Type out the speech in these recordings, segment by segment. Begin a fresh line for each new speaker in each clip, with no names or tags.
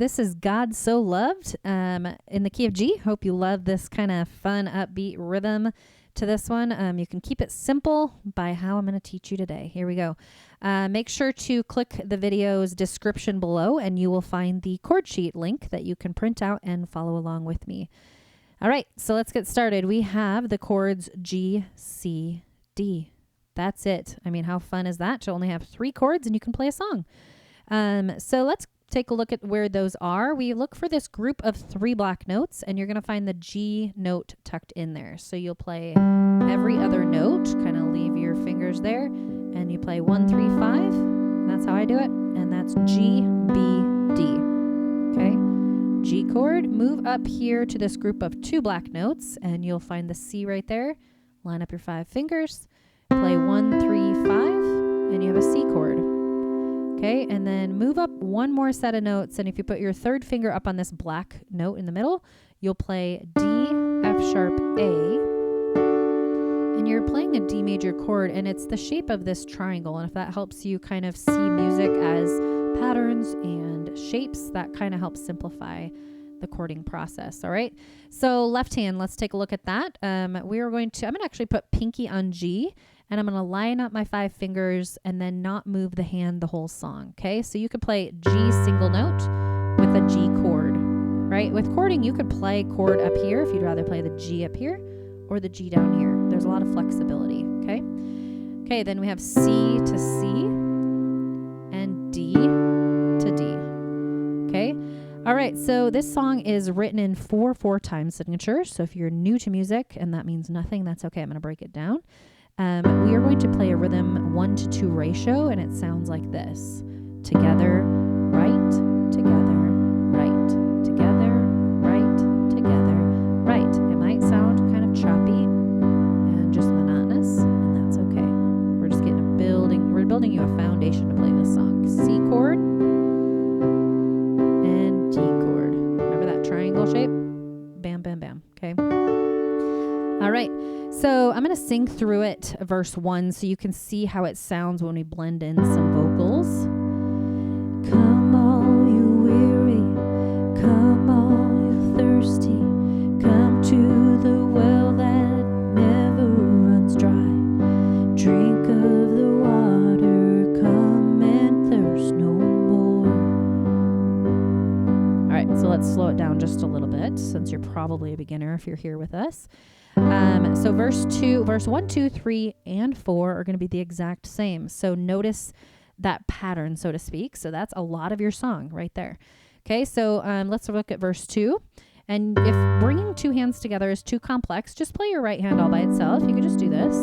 This is God So Loved in the key of G. Hope you love this kind of fun, upbeat rhythm to this one. You can keep it simple by how I'm going to teach you today. Here we go. Make sure to click the video's description below and you will find the chord sheet link that you can print out and follow along with me. All right, so let's get started. We have the chords G, C, D. That's it. I mean, how fun is that to only have 3 chords and you can play a song? So let's take a look at where those are. We look for this group of 3 black notes and you're going to find the G note tucked in there. So you'll play every other note, kind of leave your fingers there, and you play 1, 3, 5. That's how I do it. And that's G, B, D. Okay. G chord, move up here to this group of 2 black notes and you'll find the C right there. Line up your 5 fingers, play 1, 3, 5, and you have a C chord. Okay, and then move up 1 more set of notes, and if you put your 3rd finger up on this black note in the middle, you'll play D, F sharp, A, and you're playing a D major chord, and it's the shape of this triangle, and if that helps you kind of see music as patterns and shapes, that kind of helps simplify the chording process. All right, so left hand, let's take a look at that. I'm going to actually put pinky on G, and I'm going to line up my 5 fingers and then not move the hand the whole song. Okay, so you could play G single note with a G chord, right? With chording, you could play chord up here if you'd rather play the G up here or the G down here. There's a lot of flexibility. Okay, okay, then we have C to C and D to D. Okay. All right, so this song is written in 4/4 time signature. So if you're new to music and that means nothing, that's okay. I'm going to break it down. We are going to play a rhythm 1-to-2 ratio, and it sounds like this. Together, right, together, right, together, right, together, right. It might sound kind of choppy and just monotonous, and that's okay. We're just we're building you a foundation to play this song. C chord and D chord. Remember that triangle shape? Bam, bam, bam. Okay. All right. So I'm going to sing through it, verse 1, so you can see how it sounds when we blend in some vocals. Come all you weary, come all you thirsty, come to the well that never runs dry. Drink of the water, come and thirst no more. All right, so let's slow it down just a little bit, since you're probably a beginner if you're here with us. So verse 1, 2, 3, and 4 are going to be the exact same. So notice that pattern, so to speak. So that's a lot of your song right there. Okay, so let's look at verse 2. And if bringing 2 hands together is too complex, just play your right hand all by itself. You can just do this.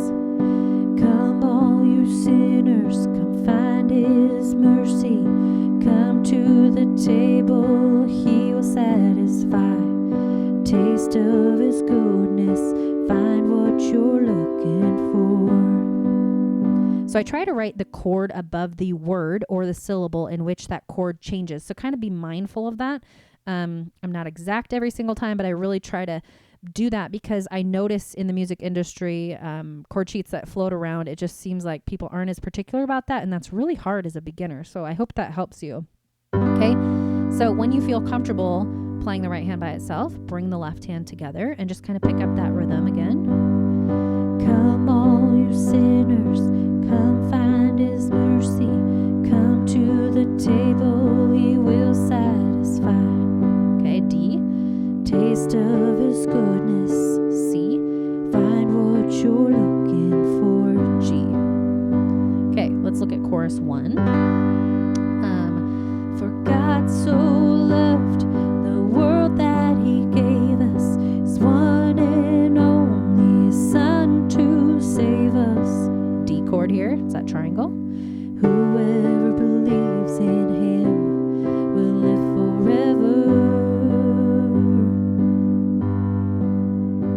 Come all you sinners, come find his mercy. Come to the table, he will satisfy. Taste of his goodness, find what you're looking for. So I try to write the chord above the word or the syllable in which that chord changes. So kind of be mindful of that. I'm not exact every single time, but I really try to do that because I notice in the music industry, chord sheets that float around, it just seems like people aren't as particular about that, and that's really hard as a beginner. So I hope that helps you. Okay, so when you feel comfortable playing the right hand by itself, bring the left hand together and just kind of pick up that rhythm again. Come all you sinners, come find his mercy. Come to the table, he will satisfy. Okay, D. Taste of his goodness, C. Find what you're looking for, G. Okay, let's look at chorus 1. For God so loved the world that he gave us his one and only son to save us. D chord here, it's that triangle. Whoever believes in him will live forever.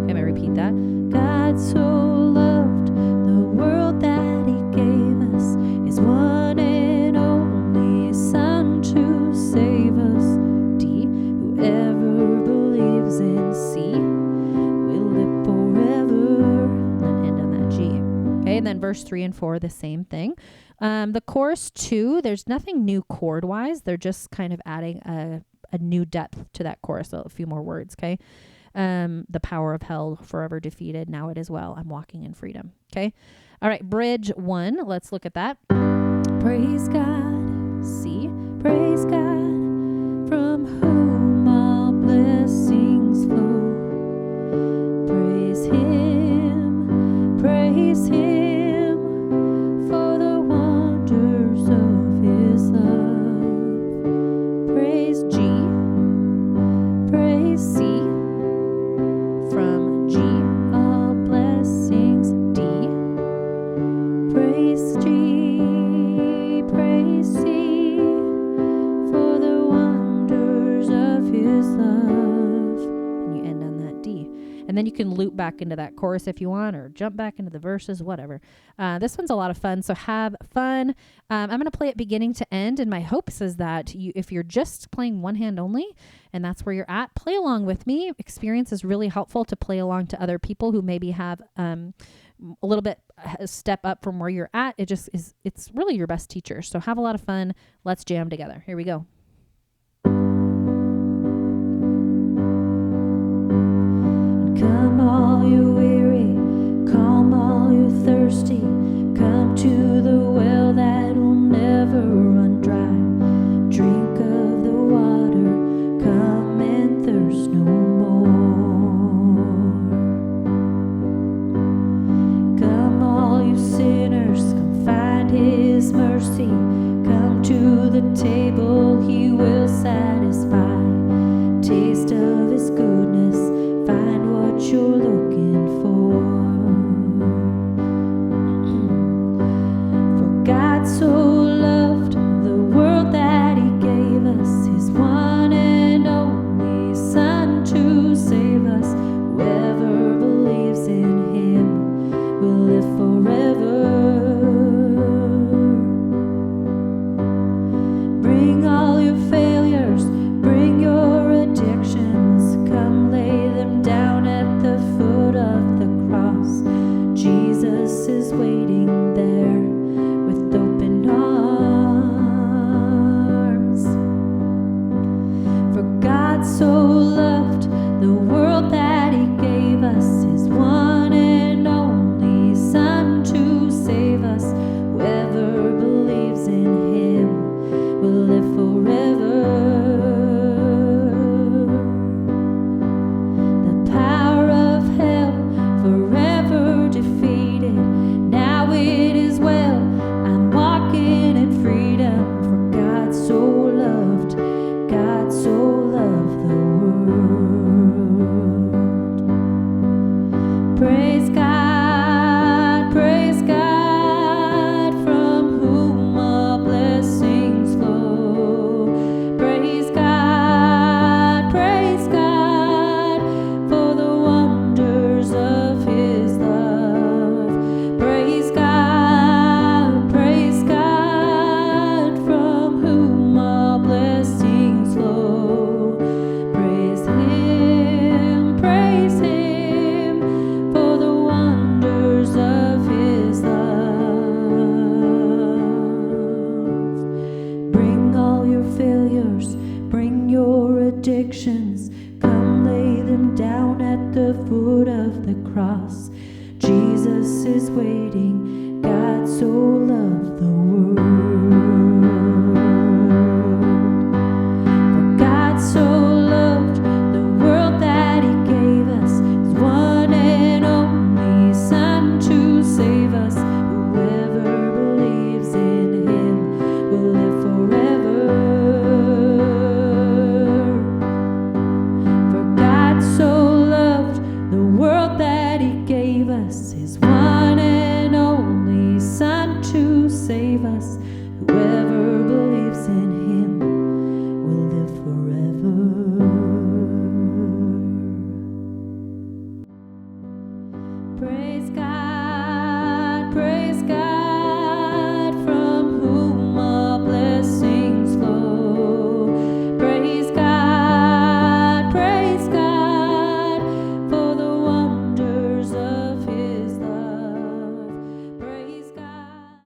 Can I repeat that? God so loved the world that he gave us his one and only son to save us. D. Whoever believes in C will live forever. And then end on that G. Okay, and then verse 3 and 4, the same thing. The chorus 2, there's nothing new chord-wise. They're just kind of adding a new depth to that chorus. So a few more words. Okay. The power of hell forever defeated. Now it is well. I'm walking in freedom. Okay. All right. Bridge 1. Let's look at that. Praise God. C. Praise God, from whom all blessings flow. Praise Him. Praise Him for the wonders of His love. Praise G. Praise C. From G, all blessings. D. Praise G. Praise C. For the wonders of His love. And you end on that D. And then you can loop back into that chorus if you want, or jump back into the verses, whatever. This one's a lot of fun, so have fun. I'm going to play it beginning to end, and my hopes is that if you're just playing one hand only, and that's where you're at, play along with me. Experience is really helpful to play along to other people who maybe have a little bit a step up from where you're at. It's really your best teacher. So have a lot of fun. Let's jam together. Here we go. Come all you weary, come all you thirsty, come to the well that will never run dry. Drink of the water, come and thirst no more. Come all you sinners, come find His mercy, come to the table He will satisfy. Taste of His goodness, find what you're looking for. For God so loved the world that He gave us His one and only Son to save us. Whoever believes in Him will live forever. Bring all your failures, bring your addictions, come lay them down at the foot of the cross. Jesus is waiting there with open arms. For God so loved the world that He gave us His one and only Son to save us. Whoever believes in Him will live forever. The power of hell forever defeated. Now it is well. I'm walking in freedom. For God so loved the world. Praise God, from whom all blessings flow. Praise God, for the wonders of His love. Praise God, from whom all blessings flow. Praise Him, for the wonders of His love. Bring all your failures, bring your addictions, come lay them down at the foot of the cross. Jesus is waiting, God so loved the world.